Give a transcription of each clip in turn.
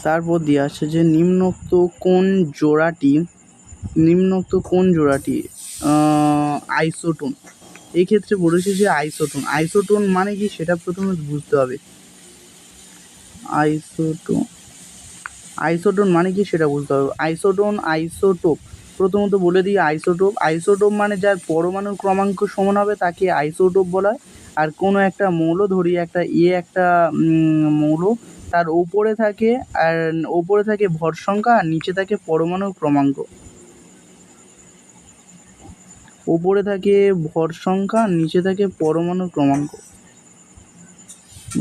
তারপর দিয়ে আসছে যে নিম্নোক্ত কোন জোড়াটি আইসোটোন। এই ক্ষেত্রে বলেছে যে আইসোটোন মানে কি সেটা প্রথমে বুঝতে হবে। আইসোটোন মানে কি সেটা বুঝতে হবে। আইসোটোপ প্রথমত বলে দিই। আইসোটোপ মানে যার পরমাণুর ক্রমাঙ্ক সমান হবে তাকে আইসোটোপ বলা হয়। আর কোনো একটা মৌল ধরি, একটা মৌল, তার ওপরে থাকে ভর সংখ্যা আর নিচে থাকে পরমাণুর ক্রমাঙ্ক। ওপরে থাকে ভর সংখ্যা, নিচে থাকে পরমাণুর ক্রমাঙ্ক।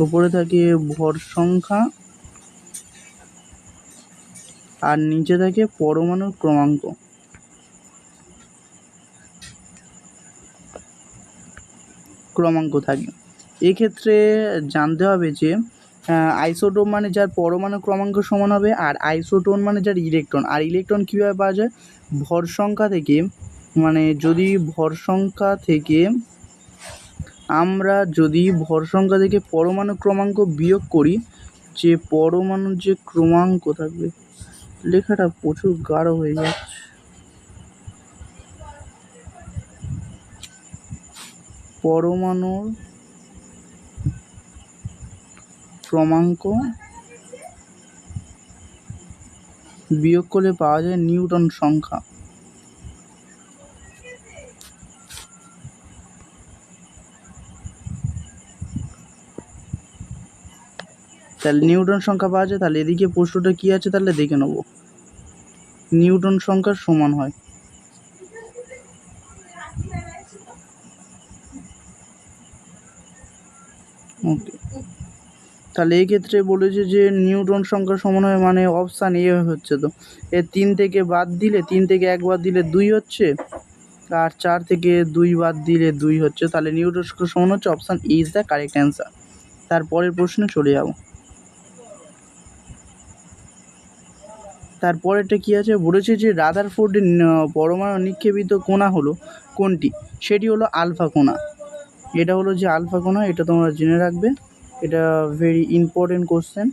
উপরে থাকে ভর সংখ্যা আর নিচে থাকে পরমাণুর ক্রমাঙ্ক থাকে। এক্ষেত্রে জানতে হবে যে আইসোটোপ মানে যার পরমাণু ক্রমাঙ্ক সমান হবে, আর আইসোটোন মানে যার ইলেকট্রন। আর ইলেকট্রন কীভাবে পাওয়া যায়? ভর সংখ্যা থেকে, মানে যদি ভর সংখ্যা থেকে পরমাণু ক্রমাঙ্ক বিয়োগ করি, যে পরমাণুর যে ক্রমাঙ্ক থাকবে, লেখাটা প্রচুর গাঢ় হয়ে যাচ্ছে। পরমাণুর ক্রমাঙ্ক বিয়োগ করলে পাওয়া যায় নিউটন সংখ্যা। তাহলে নিউটন সংখ্যা পাওয়া যায়। তাহলে এদিকে প্রশ্নটা কি আছে তাহলে দেখে নেব। নিউটন সংখ্যার সমান হয়, ওকে। তাহলে এই ক্ষেত্রে বলেছে যে নিউটন সংখ্যা সমান হয়, মানে অপশান এ হচ্ছে। তো এর 3 থেকে বাদ দিলে, 3 থেকে 1 বাদ দিলে 2 হচ্ছে, আর 4 থেকে 2 বাদ দিলে 2 হচ্ছে। তাহলে নিউটন সংখ্যা সমান হচ্ছে, option A is the correct answer. তারপরের প্রশ্নে চলে যাব। তারপরেরটা কি আছে? বলেছে যে রাদারফোর্ডের পরমাণু নিক্ষেপিত কণা হলো কোনটি? সেটি হলো আলফা কণা। এটা হলো যে আলফা কণা, এটা তোমরা জেনে রাখবে। এটা ভেরি ইম্পর্টেন্ট কোশ্চেন।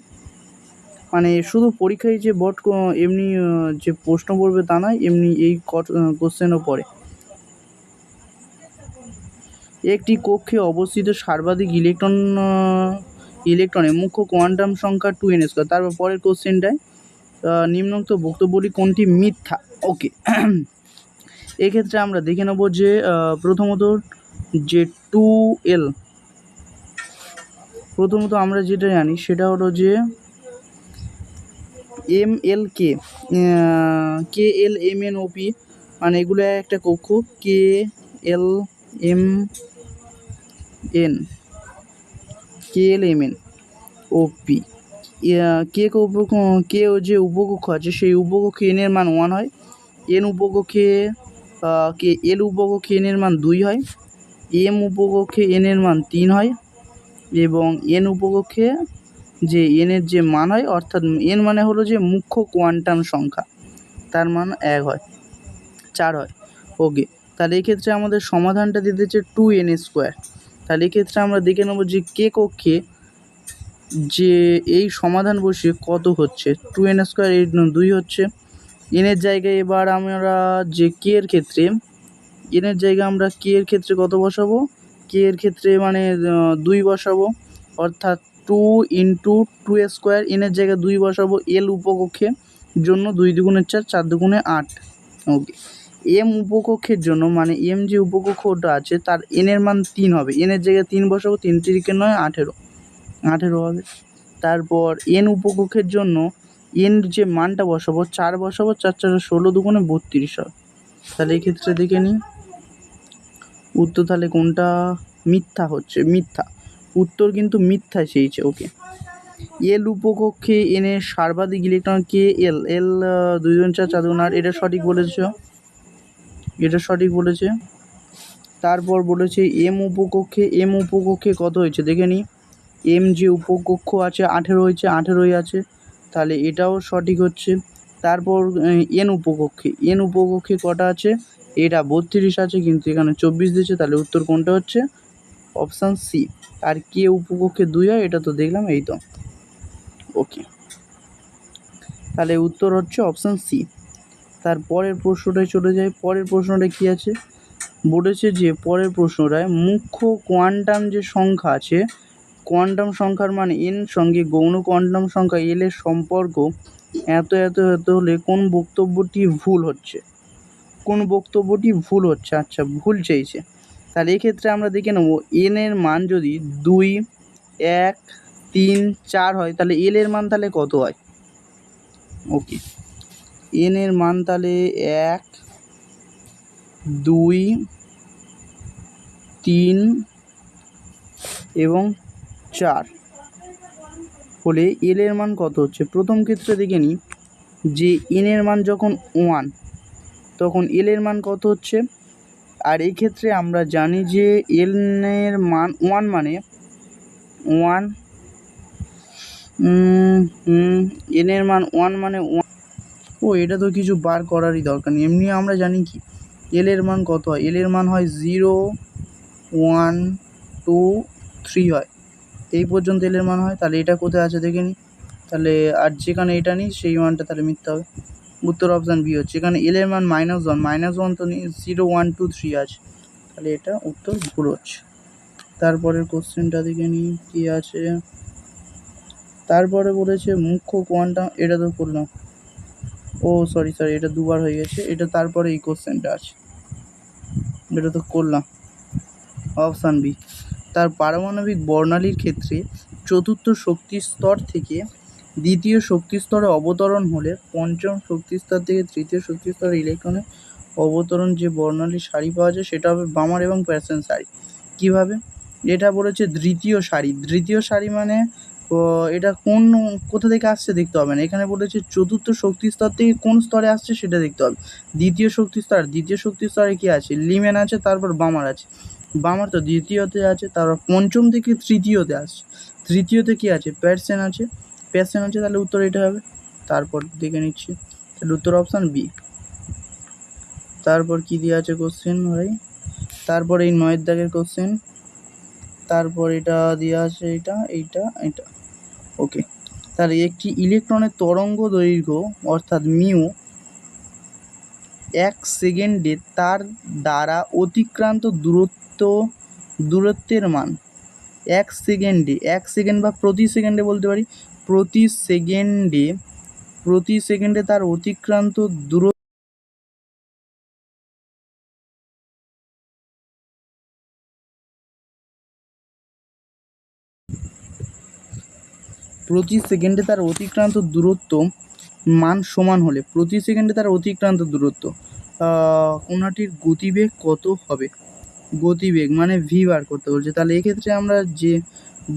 মানে শুধু পরীক্ষায় যে এমনি যে প্রশ্ন পড়বে তা নয়, এমনি এই কোশ্চেনও পড়ে। একটি কক্ষে অবস্থিত সর্বাধিক ইলেকট্রনের মুখ্য কোয়ান্টাম সংখ্যা 2n²। তারপর পরের কোশ্চেনটায় নিম্নোক্ত বক্তব্যটি কোনটি মিথ্যা? ওকে। এক্ষেত্রে আমরা দেখে নেব যে প্রথমত যে 2l, প্রথমত আমরা যেটা জানি সেটা হলো যে MLK, KLMNOP, মানে এগুলো একটা কক্ষ। KLMNOP, কে যে উপকক্ষ আছে সেই উপকক্ষে n এর মান 1 হয়। এল উপকক্ষে n এর মান 2 হয়। m উপকক্ষে n এর মান 3 হয়, এবং n উপকক্ষে যে n এর যে মান হয়, অর্থাৎ n মানে হলো যে মুখ্য কোয়ান্টাম সংখ্যা, তার মান 4 হয়। ওকে। তাহলে এক্ষেত্রে আমাদের সমাধানটা দিতেছে 2n²। তাহলে এক্ষেত্রে আমরা দেখে নেব যে কে কক্ষে যে এই সমাধান বসে কত হচ্ছে। 2n², 2 হচ্ছে। এর জায়গায় এবার আমরা যে কে এর ক্ষেত্রে কত বসাবো? কে এর ক্ষেত্রে মানে 2 বসাবো, অর্থাৎ 2 × 2² এর জায়গায় 2 বসাবো। এল উপকক্ষে জন্য 2 × 2 = 4, 4 × 2 = 8। ওকে। এম উপকক্ষের জন্য, মানে এম যে উপকক্ষটা আছে তার এন এর মান 3 হবে। এন এর জায়গায় 3 বসাবো, 3 × 3 = 9, 18 হবে। তারপর এন উপকক্ষের জন্য এন যে মানটা বসাবো 4 বসাবো, 4 × 4 = 16, 2 × 32 হবে। তাহলে এই ক্ষেত্রে দেখে নিই উত্তর তাহলে কোনটা মিথ্যা হচ্ছে। মিথ্যা উত্তর কিন্তু মিথ্যা চেয়েছে। ওকে। এল উপকক্ষে এন এর সর্বাধিক ইলেকট্রন কে এল 2 × 4, 4 × 8, এটা সঠিক বলেছে। তারপর বলেছে এম উপকক্ষে কত হয়েছে দেখে নিই। এম যে উপকক্ষ আছে 18 হয়েছে, 18ই আছে, তাহলে এটাও সঠিক হচ্ছে। তারপর এন উপকক্ষে কটা আছে? এটা 32 আছে, কিন্তু এখানে 24 দিয়েছে, তাহলে উত্তর কোনটা হচ্ছে? Option C. আর কে উপকক্ষে 2 হয়, এটা তো দেখলাম, এই তো। ওকে। তাহলে উত্তর হচ্ছে অপশান সি। তার পরের প্রশ্নটায় চলে যায়। পরের প্রশ্নটা কী আছে, বলেছে যে পরের প্রশ্নটায় মুখ্য কোয়ান্টাম যে সংখ্যা আছে, কোয়ান্টাম সংখ্যার মান এন সঙ্গে গৌণ কোয়ান্টাম সংখ্যা এল এর সম্পর্ক এত এত এত হলে কোন বক্তব্যটি ভুল হচ্ছে, কোন বক্তব্যটি ভুল হচ্ছে। আচ্ছা, ভুল চেয়েছে। তাহলে এক্ষেত্রে আমরা দেখে নেব, এন এর মান যদি 2, 1, 3, 4 হয়, তাহলে এল এর মান তাহলে কত হয়? ওকে, এন এর মান তাহলে 1, 2, 3 এবং 4 হলে এল এর মান কত হচ্ছে। প্রথম ক্ষেত্রে দেখে নিই যে এন এর মান যখন 1 তখন এল এর মান কত হচ্ছে। আর এই ক্ষেত্রে আমরা জানি যে এল এর মান 1 মানে 1, এন এর মান 1 মানে 1। ও, এটা তো কিছু বার করারই দরকার নেই, এমনি আমরা জানি কি এল এর মান কত হয়। এল এর মান হয় 0, 1, 2, 3 হয়, এই পর্যন্ত এল এর মান হয়। তাহলে এটা কোথায় আছে দেখে নিই। তাহলে আর যেখানে এটা নেই সেই মানটা তাহলে মিথ্যা হবে। উত্তর অপশান বি হচ্ছে। এখানে এল এর মান -1 তো নেই, 0, 1, 2, 3 আছে, তাহলে এটা উত্তর ভুল হচ্ছে। তারপরের কোশ্চেনটা দেখে নিই কী আছে। তারপরে বলেছে মুখ্য কোয়ান্টাম, এটা তো করলাম, ও সরি এটা দুবার হয়ে গেছে। এটা তারপরে এই কোশ্চেনটা আছে, এটা তো করলাম। Option B. তার পারমাণবিক বর্ণালীর ক্ষেত্রে চতুর্থ শক্তি স্তর থেকে দ্বিতীয় শক্তি স্তরে অবতরণ হলে পঞ্চম শক্তি স্তর থেকে তৃতীয় শক্তি স্তরে ইলেকট্রনের অবতরণ যে বর্ণালী সারি পাওয়া যায় সেটা হবে বামার এবং প্যাসেন সারি। কীভাবে? এটা বলেছে দ্বিতীয় সারি। দ্বিতীয় সারি মানে এটা কোথা থেকে আসছে দেখতে হবে না, এখানে বলেছে চতুর্থ শক্তি স্তর থেকে কোন স্তরে আসছে সেটা দেখতে হবে। দ্বিতীয় শক্তি স্তরে কী আছে, লিমেন আছে, তারপর বামার আছে। বামার তো দ্বিতীয়তে আছে, তারপর পঞ্চম থেকে তৃতীয়তে আসছে। তৃতীয়তে কী আছে, প্যারসেন আছে। তাহলে উত্তর এটা হবে। তারপর দেখে নিচ্ছি, তাহলে উত্তর অপশান বি। তারপর কী দিয়ে আছে কোশ্চেন ভাই, তারপর এই 9 দাগের কোশ্চেন, তারপর এটা দেওয়া আছে, এইটা ওকে। তাহলে একটি ইলেকট্রনের তরঙ্গ দৈর্ঘ্য অর্থাৎ মিউ 1 সেকেন্ডে তার দ্বারা অতিক্রান্ত দূরত্বের মান 1 সেকেন্ড বা প্রতি সেকেন্ডে বলতে পারি, প্রতি সেকেন্ডে তার অতিক্রান্ত দূরত্ব প্রতি সেকেন্ডে তার অতিক্রান্ত দূরত্ব মান সমান হলে প্রতি সেকেন্ডে তার অতিক্রান্ত দূরত্ব কণাটির গতিবেগ কত হবে। গতিবেগ মানে ভি বার করতে বলছে। তাহলে এক্ষেত্রে আমরা যে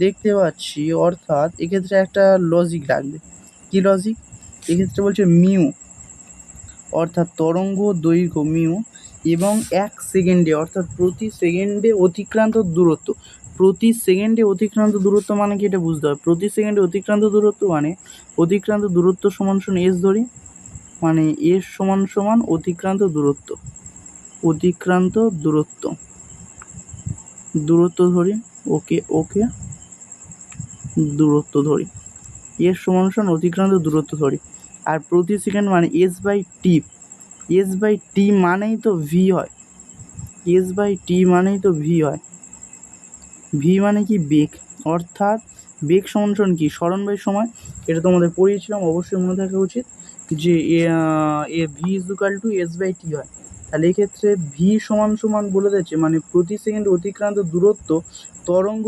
দেখতে পাচ্ছি, অর্থাৎ এক্ষেত্রে একটা লজিক লাগবে। কী লজিক? এক্ষেত্রে বলছে মিউ অর্থাৎ তরঙ্গ দৈর্ঘ্য মিউ এবং 1 সেকেন্ডে অর্থাৎ প্রতি সেকেন্ডে অতিক্রান্ত দূরত্ব। প্রতি সেকেন্ডে অতিক্রান্ত দূরত্ব মানে কি এটা বুঝতে হবে। প্রতি সেকেন্ডে অতিক্রান্ত দূরত্ব মানে অতিক্রান্ত দূরত্ব সমান এস ধরি, মানে এস সমান অতিক্রান্ত দূরত্ব ধরি, ওকে দূরত্ব ধরি, এস সমান অতিক্রান্ত দূরত্ব ধরি। আর প্রতি সেকেন্ড মানে এস বাই টি মানেই তো ভি হয়। ভি মানে কি বেগ, অর্থাৎ বেগ সমান কি সরণ বাই সময়। এটা তোমাদের পড়িয়েছিলাম, অবশ্যই মনে থাকা উচিত যে v is equal to s by t হয়। তাহলে এক্ষেত্রে ভি সমান বলে দিচ্ছে, মানে প্রতি সেকেন্ডে অতিক্রান্ত দূরত্ব তরঙ্গ।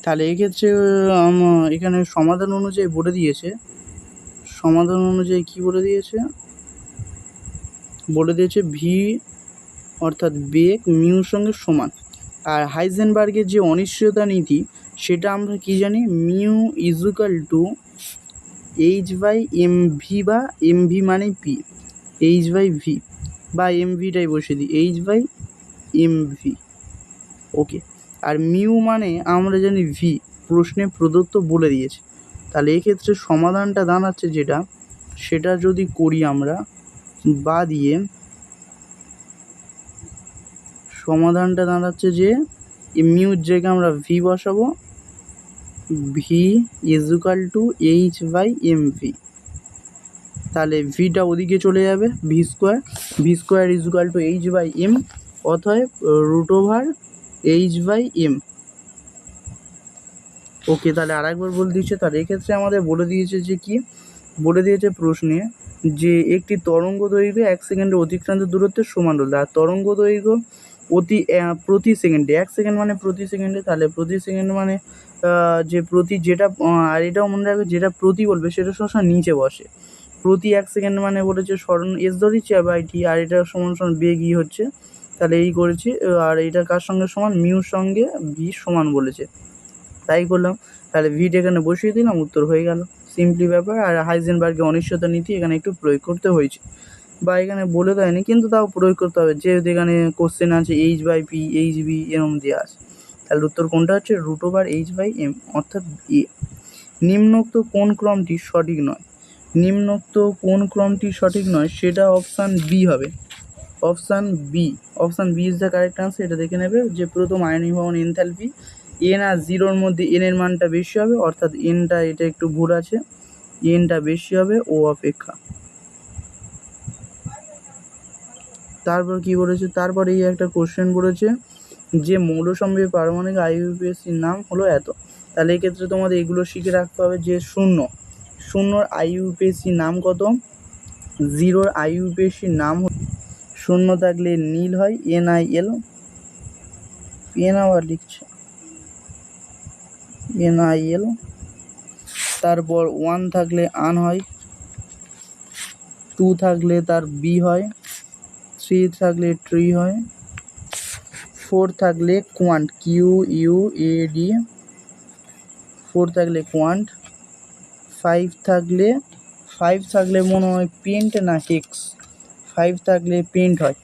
তাহলে এক্ষেত্রে এখানে সমাধান অনুযায়ী বলে দিয়েছে, কী বলে দিয়েছে ভি অর্থাৎ বেগ মিউর সঙ্গে সমান। আর হাইজেনবার্গের যে অনিশ্চয়তা নীতি সেটা আমরা কি জানি, mu is equal to h by m v, বা এম ভি মানে পি, এইচ বাই ভি, বা এম ভিটাই বসিয়ে দিই, h by m v. Okay, আর মিউ মানে আমরা জানি ভি, প্রশ্নে প্রদত্ত বলে দিয়েছে। তাহলে এক্ষেত্রে সমাধানটা দাঁড়াচ্ছে যেটা, সেটা যদি করি আমরা বা দিয়ে, সমাধানটা দাঁড়াচ্ছে যে এই মিউর জায়গায় আমরা ভি বসাবো, v is equal to h by m v. তাহলে ভিটা ওদিকে চলে যাবে, v square is equal to h by m, অতএব root over h by m. Okay, তাহলে আরেকবার বলে দিচ্ছে। তাহলে এক্ষেত্রে আমাদের বলে দিয়েছে যে কি বলে দিয়েছে প্রশ্নে, যে একটি তরঙ্গ দৈর্ঘ্য 1 সেকেন্ডে অতিক্রান্ত দূরত্বের সমান হলো। আর তরঙ্গ দৈর্ঘ্য প্রতি সেকেন্ডে, 1 সেকেন্ড মানে প্রতি সেকেন্ডে, তাহলে প্রতি সেকেন্ড মানে যে প্রতি যেটা, আর এটাও মনে রাখবে যেটা প্রতি বলবে সেটা সবসময় নিচে বসে। প্রতি 1 সেকেন্ড মানে বলেছে স্মরণ এস ধরেছি বাই টি, আর এটা সমান সমান বেগ ই হচ্ছে। তাহলে এই করেছি, আর এইটা কার সঙ্গে সমান, মিউর সঙ্গে ভি সমান বলেছে, তাই করলাম। তাহলে ভিটা এখানে বসিয়ে দিলাম, উত্তর হয়ে গেল। সিম্পলি ব্যাপার। আর হাইজেনবার্গের অনিশ্চয়তা নীতি এখানে একটু প্রয়োগ করতে হয়েছে, বা এখানে বলে দেয়নি কিন্তু তাও প্রয়োগ করতে হবে, যেহেতু এখানে কোশ্চেন আছে h by p, h b এরম দেওয়া আছে। তাহলে উত্তর কোনটা হচ্ছে, root over h by m, অর্থাৎ এ। নিম্নোক্ত কোন ক্রমটি সঠিক নয়? নিম্নোক্ত কোন ক্রমটি সঠিক নয় সেটা অপশান বি হবে। Option B is the correct answer. এটা দেখে নেবে যে প্রথম আয়নিক ভবন এনথালপি, এন আর জিরোর মধ্যে এন এর মানটা বেশি হবে, অর্থাৎ এনটা, এটা একটু ভুল আছে, এনটা বেশি হবে ও অপেক্ষা। তারপর কি বলেছে, তারপরে এই একটা কোশ্চেন বলেছে যে মৌলসমূহের পারমাণবিক আইইউপিএসির নাম হলো এত। তাহলে এক্ষেত্রে তোমাদের এগুলো শিখে রাখতে হবে যে শূন্যর আইইউপিএসির নাম কত, জিরোর আইইউপিএসির নাম, শূন্য থাকলে নীল হয় NiL, পেন আবার লিখছে NiL। তারপর 1 থাকলে আন হয়, 2 থাকলে তার বি হয়, 3 থাকলে ট্রি হয়, 4 থাকলে কোয়ান্ট QUAD, 4 থাকলে কোয়ান্ট, 5 থাকলে মনে হয় পেন্ট না হেক্স, 5 থাকলে পেন্ট হয়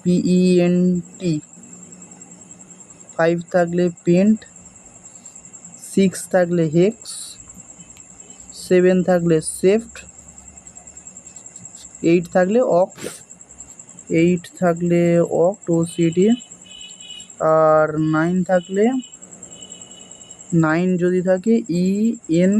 PENT, 5 থাকলে পেন্ট, 6 থাকলে হেক্স, 7 থাকলে সেফট, 8 থাকলে অক্ট, 8 থাকলে অক্ট OCT, আর 9 থাকলে, 9 যদি থাকে ENN।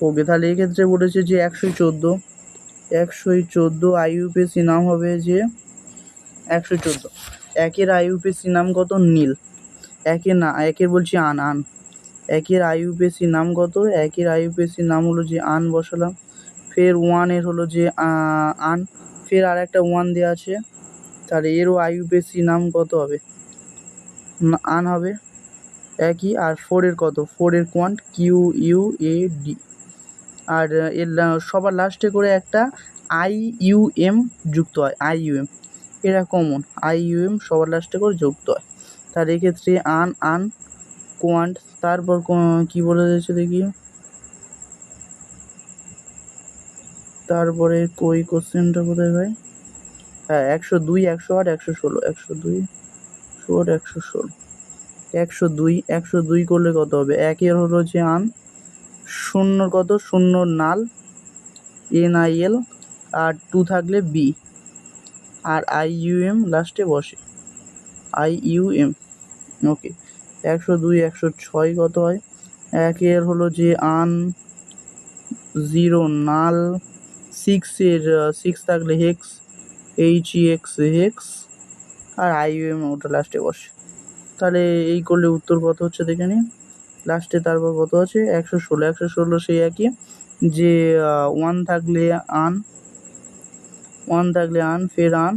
ওকে, তাহলে এক্ষেত্রে বলেছে যে 114 আইইউপিএসি নাম হবে যে 114। একের আইইউপিএসি নাম কত, নীল। একের না, একের বলছি আন। একের আইইউপিএসি নাম কত, একের আইইউপিএসি নাম হলো যে আন বসালাম, ফের 1 এর হলো যে আন, ফের আর একটা 1 দেওয়া আছে, তাহলে এরও আইইউপিএসি নাম কত হবে, আন হবে একই। আর 4 এর কত, 4 এর কোয়ান্ট QUAD, আর এর সবার লাস্টে করে একটা IUM যুক্ত হয়, IUM, এরা কমন, IUM সবার লাস্টে করে যুক্ত হয়। তার এক্ষেত্রে আন কোয়ান্ট। তারপর কি বলে দিয়েছে দেখি, তারপরে কই কোশ্চেনটা কোথায় ভাই, হ্যাঁ 102, 108, 116, 102, 116, 102 করলে কত হবে, একের হলো যে আন, শূন্যর কত, শূন্য নাল NiL, আর 2 থাকলে বি, আর IUM লাস্টে বসে, IUM। ওকে, 102, 106 কত হয়, একের হলো যে আন, 0 নাল, 6 থাকলে হেক্স, HEX হেক্স, আর IUM ওটা লাস্টে বসে। তাহলে এই করলে উত্তর কত হচ্ছে দেখে নিন লাস্টে। তারপর কত আছে, 116 সেই একই, যে 1 থাকলে আন, ফের আন,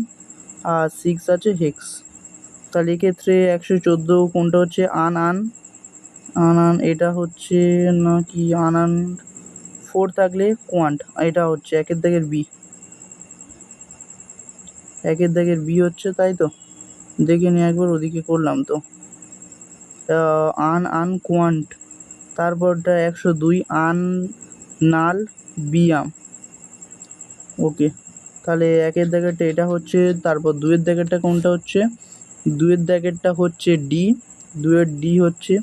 আর 6 আছে হেক্স। তাহলে এক্ষেত্রে 114 কোনটা হচ্ছে, আন, এটা হচ্ছে নাকি আন, 4 থাকলে কোয়ান্ট, এটা হচ্ছে একের দাগের বি হচ্ছে, তাই তো দেখে নিয়ে একবার, ওদিকে করলাম তো, আন কোয়ান্ট, তারপরটা 102 আন নাল বিয়াম। ওকে, তাহলে একের দাগেরটা এটা হচ্ছে, তারপর 2 এর দাগেরটা কোনটা হচ্ছে, 2 এর দাগেরটা হচ্ছে ডি, 2 এর ডি হচ্ছে,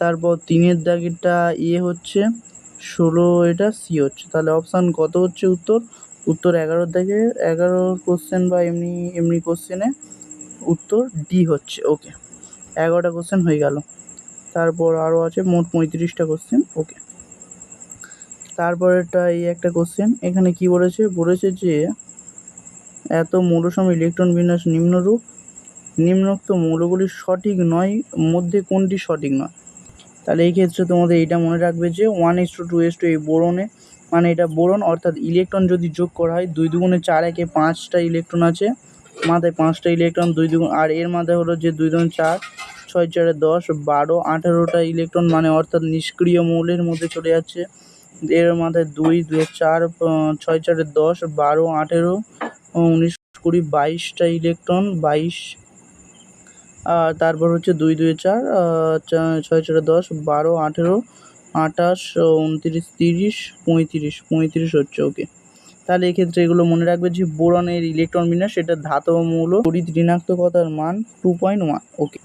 তারপর 3 এর দাগেরটা এ হচ্ছে, 16 এটা সি হচ্ছে। তাহলে অপশান কত হচ্ছে উত্তর? উত্তর 11 থেকে 11 কোশ্চেন বা এমনি এমনি কোশ্চেনে উত্তর ডি হচ্ছে। ওকে, 11টা কোশ্চেন হয়ে গেল। তারপর আরও আছে মোট 35টা কোশ্চেন। ওকে, তারপরেরটা এই একটা কোশ্চেন। এখানে কি বলেছে? বলেছে যে এত মৌলসম ইলেকট্রন বিন্যাস নিম্নরূপ, নিম্নোক্ত মৌলগুলির সঠিক নয় মধ্যে কোনটি সঠিক নয়? তাহলে এই ক্ষেত্রে তোমাদের এইটা মনে রাখবে যে 1:2:2 এই বোরনে, মানে এটা বোরন, অর্থাৎ ইলেকট্রন যদি যোগ করা হয় 2 দুগুণে 4, একে 5টা ইলেকট্রন আছে মাথায়, 5টা ইলেকট্রন 2 দুগুণ, আর এর মাথায় হলো যে 2 দুগুণ 4, 6 4 10 12 18টা ইলেকট্রন, মানে অর্থাৎ নিষ্ক্রিয় মৌলের মধ্যে চলে যাচ্ছে। এর মাথায় 2 2 4 6 4 10 12 18 19 20 22টা ইলেকট্রন, 22। আর তারপর হচ্ছে 2 2 4 6 4 10 12 18 28 29 30 35 35 হচ্ছে। ওকে, তাহলে এক্ষেত্রে এগুলো মনে রাখবে যে বোরনের ইলেকট্রন বিন্যাস, সেটা ধাতব মৌল, তড়িৎ ঋণাত্মকতার মান 2.1। ওকে,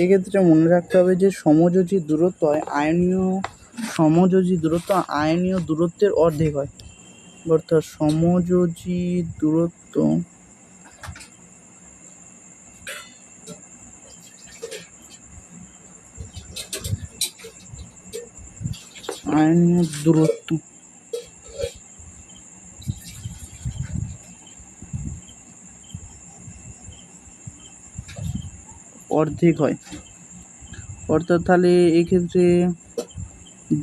এক্ষেত্রে মনে রাখতে হবে যে সমযোজী দূরত্ব হয় সমযোজী দূরত্ব আয়নীয় দূরত্বের অর্ধেক হয়, অর্থাৎ সমযোজী দূরত্ব আয়নীয় দূরত্ব অর্ধেক হয়। অর্থাৎ তাহলে এক্ষেত্রে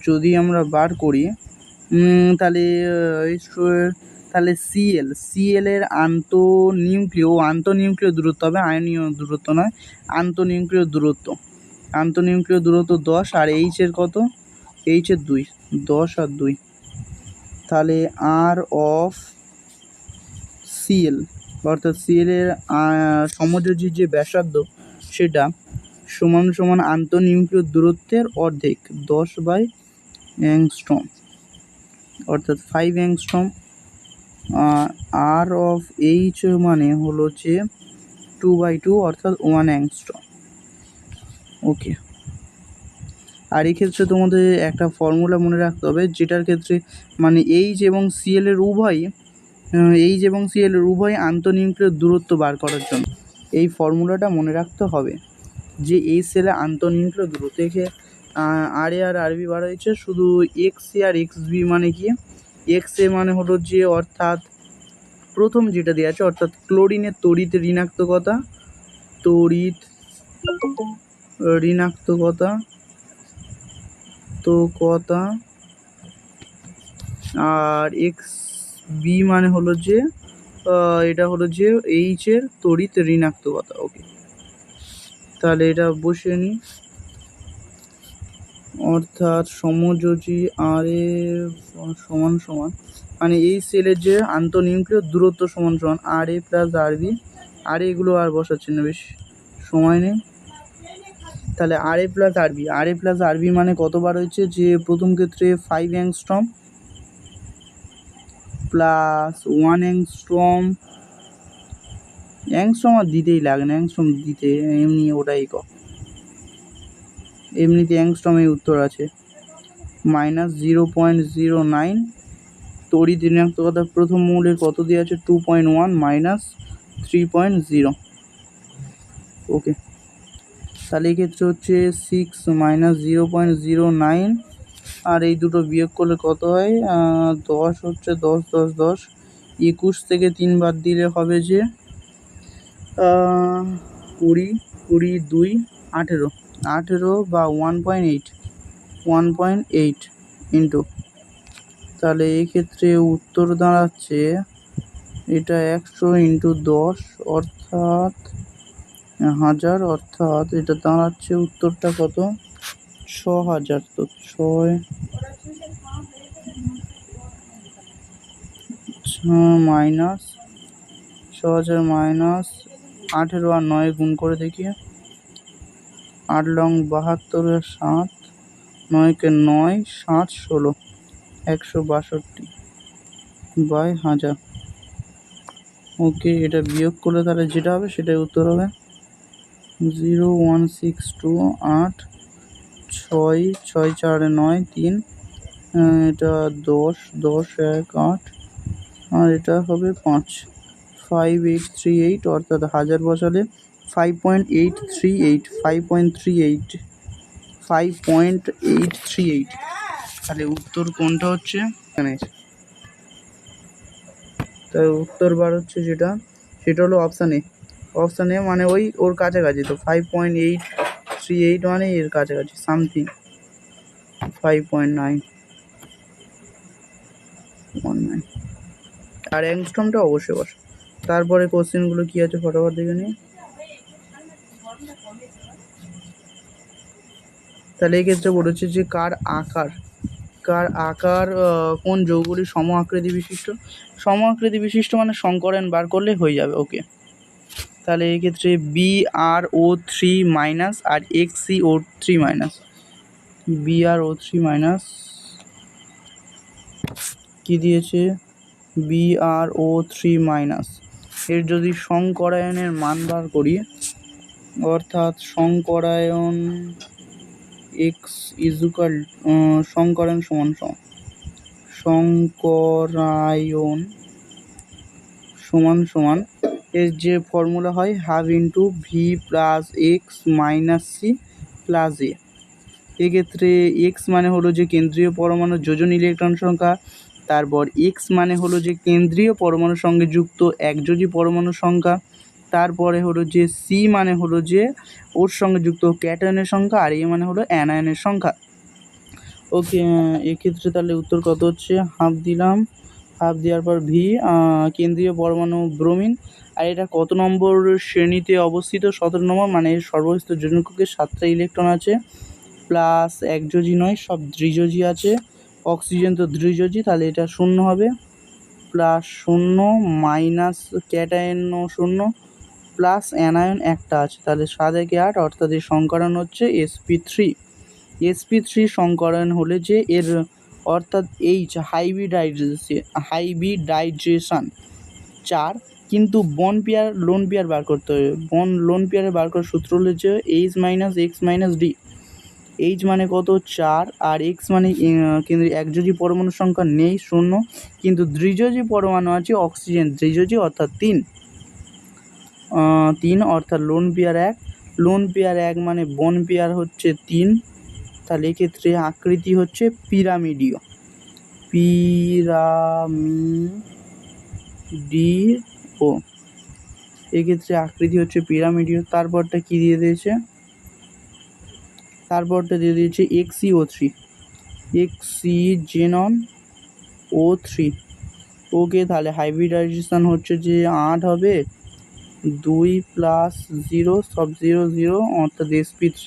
যদি আমরা বার করি তাহলে তাহলে সিএল এর আন্তঃনিউক্লিয় দূরত্ব হবে, আয়নীয় দূরত্ব নয়, আন্তঃনিউক্লিয় দূরত্ব 10। আর এইচ এর কত? এইচ এর 2, 10 আর 2। তাহলে আর অফ সিএল, অর্থাৎ সিএল এর সমযোজী যে ব্যাসার্ধ সেটা সমান সমান আন্তঃনিউক্লিয় দূরত্বের অর্ধেক, 10/অ্যাংস্ট্রম, অর্থাৎ 5 অ্যাংস্ট্রম। আর অফ এইচ মানে হলো যে 2/2, অর্থাৎ 1 অ্যাংস্ট্রম। ওকে, আর এই ক্ষেত্রে তোমাদের একটা ফর্মুলা মনে রাখতে হবে, যেটার ক্ষেত্রে মানে এইচ এবং সিএল এর উভয় আন্তঃনিউক্লিয় দূরত্ব বার করার জন্য এই ফর্মুলাটা মনে রাখতে হবে যে এই সেলে আন্তঃনিউক্লিয় দূরত্ব থেকে আর এ আর আরবি বার হয়েছে, শুধু এক্স এ আর এক্স বি মানে কি? এক্স এ মানে হলো যে, অর্থাৎ প্রথম যেটা দেওয়া আছে, অর্থাৎ ক্লোরিনের তড়িৎ ঋণাত্মকতা আর এক্স বি মানে হলো যে এটা হলো যে এইচ এর তড়িৎ ঋণাত্মকতা। ওকে, তাহলে এটা বসিয়ে নিই, অর্থাৎ সমযোজী আর এ সমান সমান, মানে এই সেলের যে আন্তঃনিউক্লিয় দূরত্ব সমান সমান আর এ প্লাস আর বি। আর এগুলো আর বসাচ্ছি না, বেশ সময় নেই। তাহলে আর এ প্লাস আর বি মানে কতবার হয়েছে? যে প্রথম ক্ষেত্রে 5 অ্যাংস্ট্রম প্লাস 1 অ্যাংস্ট্রম আর দিতেই লাগে না, অ্যাংস্ট্রম দিতে এমনি ওটাই এমনিতে অ্যাংস্ট্রমে উত্তর আছে, -0.09। তড়িৎ ঋণাত্মকতা প্রথম মৌলের কত দিয়ে আছে? 2.1 -3.0। ওকে, তাহলে এই ক্ষেত্রে হচ্ছে 6 -0.09, আর এই দুটো বিয়োগ করলে কত হয়? 10 হচ্ছে, 10 10 10, 21 থেকে 3 বাদ দিলে হবে যে 20 20 2 18 বা 1.8 ইন্টু, তাহলে এই ক্ষেত্রে উত্তর দাঁড়াচ্ছে এটা 100 ইন্টু 10, অর্থাৎ 1000, অর্থাৎ এটা দাঁড়াচ্ছে উত্তরটা কত? 6000। তো 6 মাইনাস 6000 মাইনাস 18 আর 9 গুণ করে দেখি, 8 লং 72 আর 7, 9 কে 9 7 16, 162/1000। ওকে, এটা বিয়োগ করলে তাহলে যেটা হবে সেটাই উত্তর হবে 01628 6 6 4 9 3 এটা 10, 10, 1, 8, আর এটা হবে 5, 5838, অর্থাৎ 1000 বসালে 5.838, 5.38, 5.838। তাহলে উত্তর কোনটা হচ্ছে? এখানে তার উত্তর বার হচ্ছে যেটা, সেটা হলো অপশান এ। অপশান এ মানে ওই ওর কাছাকাছি, তো 5.838 মানে এর কাছাকাছি সামথিং 5.919। আর অ্যাংস্ট্রমটা অবশ্যই বসে। তারপরে কোশ্চেনগুলো কী আছে ফটাফট দেখে নিই। তাহলে এক্ষেত্রে বলেছে যে কার আকার কোন যৌগগুলি সম আকৃতি বিশিষ্ট। সম আকৃতি বিশিষ্ট মানে সংকরণ বার করলে হয়ে যাবে। ওকে, তাহলে এক্ষেত্রে BrO3- আর XCO3-, BrO3- কি দিয়েছে, BrO3-, এর যদি সংকরায়নের মান বার করি, অর্থাৎ সংকরায়ন x ইজুকাল সংকরায়ন সমান সংকরায়ন সমান সমান এর যে ফর্মুলা হয় half into v plus x minus c plus a. এক্ষেত্রে এক্স মানে হলো যে কেন্দ্রীয় পরমাণুর যোজন ইলেকট্রন সংখ্যা, তারপর এক্স মানে হলো যে কেন্দ্রীয় পরমাণুর সঙ্গে যুক্ত একযোজী পরমাণুর সংখ্যা, তারপরে হলো যে সি মানে হলো যে ওর সঙ্গে যুক্ত ক্যাটায়নের সংখ্যা, আর এ মানে হলো অ্যানায়নের সংখ্যা। ওকে, এক্ষেত্রে তাহলে উত্তর কত হচ্ছে, হাফ দিলাম, হাফ দেওয়ার পর ভি কেন্দ্রীয় পরমাণু ব্রোমিন। আর এটা কত নম্বর শ্রেণীতে অবস্থিত? 17 নম্বর, মানে সর্বস্থ যোজন কক্ষে 7টা ইলেকট্রন আছে, প্লাস একযোজী নয়, সব দ্বিযোজী আছে। অক্সিজেন তো দ্বিযোজী, তাহলে এটা 0 হবে, প্লাস 0 মাইনাস ক্যাটায়নও 0 প্লাস অ্যানায়ন একটা আছে, তাহলে 7 একে 8, অর্থাৎ এর সংকরণ হচ্ছে sp3। sp3 সংকরণ হলে যে এর অর্থাৎ এইচ হাইব্রিডাইজেশন 4, কিন্তু লোন পেয়ার বার করতে হবে। লোন পেয়ারে বার করার সূত্র হলো যে H-X-D। এইচ মানে কত, 4, আর এক্স মানে কিন্তু একযোজী পরমাণুর সংখ্যা নেই 0, কিন্তু দ্বিযোজী পরমাণু আছে অক্সিজেন দ্বিযোজী, অর্থাৎ 3, অর্থাৎ লোন পেয়ার 1। লোন পেয়ার 1 মানে বন পেয়ার হচ্ছে 3, তাহলে এক্ষেত্রে আকৃতি হচ্ছে পিরামিডীয়। এক্ষেত্রে আকৃতি হচ্ছে পিরামিডীয়। তারপরটা কি দিয়ে দিয়েছে, তারপরটা দিয়ে দিয়েছে XeO3, জেনন O3। ওকে, তাহলে হাইব্রিডাইজেশন হচ্ছে যে 8 হবে, 2 প্লাস 0 সব 0 0, অর্থাৎ sp3।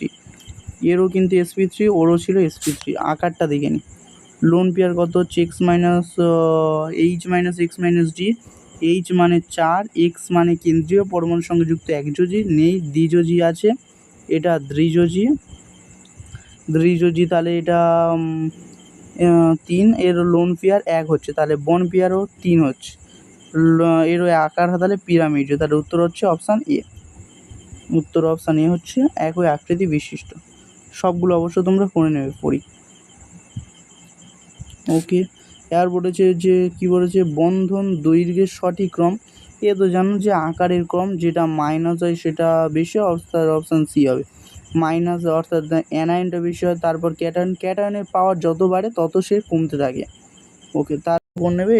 এরও কিন্তু sp3, ওরও ছিল sp3। আকারটা দেখে নি। লোন পেয়ার কত হচ্ছে H-X-D। H মানে 4, X মানে কেন্দ্রীয় পরমাণুর সঙ্গে যুক্ত একযোজী, নেই দ্বিযোজী আছে, এটা দ্বিযোজী, তাহলে এটা 3, এর লোন পেয়ার 1 হচ্ছে, তাহলে বন পেয়ারও 3 হচ্ছে, এরও আকার তাহলে পিরামিড। তাহলে উত্তর হচ্ছে অপশান এ। উত্তর অপশান এ হচ্ছে একই আকৃতি বিশিষ্ট। সবগুলো অবশ্য তোমরা করে নেবে পড়ি। ওকে, এর বলেছে যে কি বলেছে, বন্ধন দৈর্ঘ্যের সঠিক ক্রম। এ তো জানো যে আকারের ক্রম, যেটা মাইনাস হয় সেটা বেশি, অর্থাৎ অপশান সি হবে মাইনাস, অর্থাৎ অ্যানায়নটা বেশি হয়, তারপর ক্যাটায়নের পাওয়ার যত বাড়ে তত সে কমতে থাকে। ওকে, তারপর নেবে